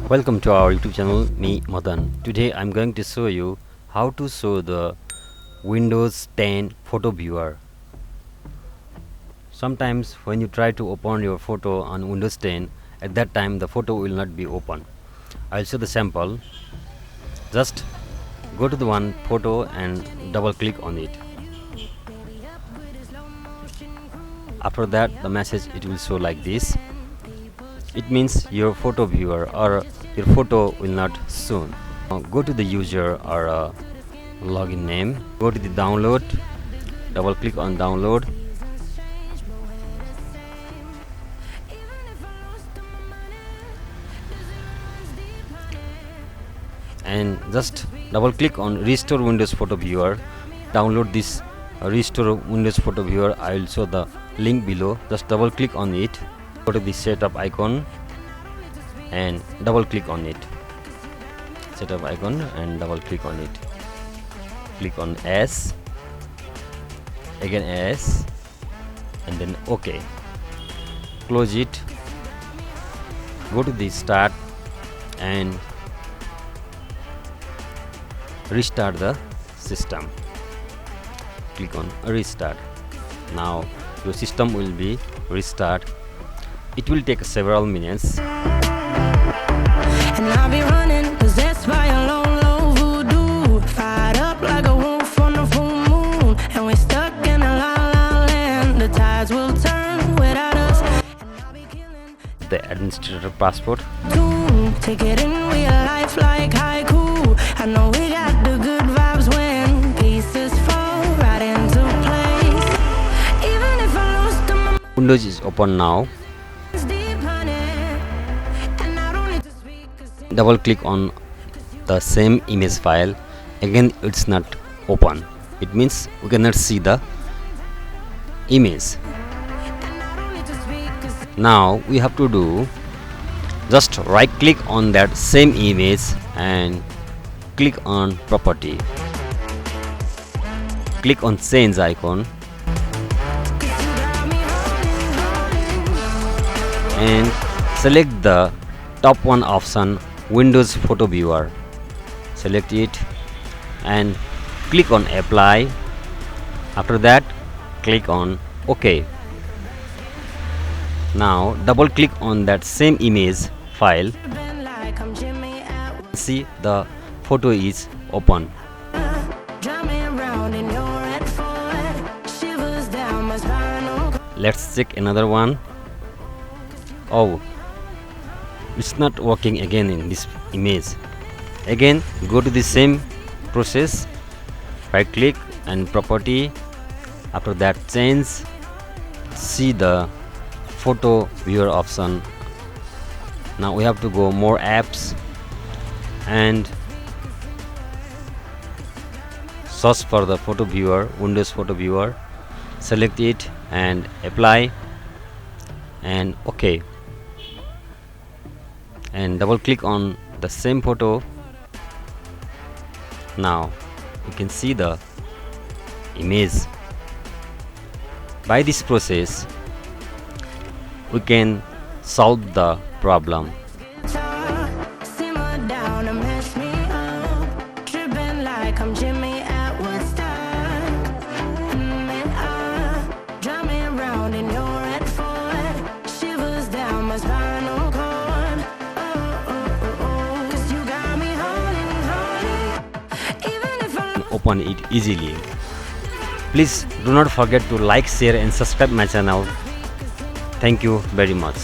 Welcome to our YouTube channel, me Madan. Today I'm going to show you how to show the Windows 10 photo viewer. Sometimes when you try to open your photo on Windows 10, at that time the photo will not be open. I'll show the sample. Just go to the one photo and double click on it. After that, the message it will show like this. It means your photo viewer or your photo will not show. Go to the user or login name, go to the download, double click on download, and just double click on restore Windows photo viewer. Download this restore Windows photo viewer. I will show the link below. Just double click on it, go to the setup icon and double click on it. Setup icon and double click on it. Click on S, again S, and then OK. Close it. Go to the start and restart the system. Click on restart. Now your system will be restart. It will take several minutes. And I'll be running, possessed by a lone low voodoo, fired up like a wolf on the full moon, and we're stuck in a la-la land. The tides will turn without us, and I'll be killing The administrator passport. Take it in real life like haiku. I know we got the good vibes when pieces fall right into place. Even if I lost them, Windows is open now. deep, honey, and I don't need to speak a Double click on the same image file. Again it's not open. It means we cannot see the image. Now we have to do just right click on that same image and click on property. Click on change icon and select the top one option, Windows photo viewer. Select it and click on apply. After that, click on OK. Now double click on that same image file. like I'm Jimmy at See, the photo is open. drumming around in your red Ford, shivers down my spinal cord. Let's check another one. Oh, it's not working again in this image. Again go to the same process, right click and property. After that, change, see the photo viewer option. Now we have to go more apps and search for the photo viewer, Windows photo viewer. Select it and apply and OK, and double click on the same photo. Now you can see the image. By this process we can solve the problem. Simmer down and mess me up, tripping like I'm Jimmy at Woodstock. Drumming around in your red Ford, shivers down my spinal cord. Oh, 'cause you got me holding, even if I Open it easily. Please do not forget to like, share and subscribe my channel. Thank you very much.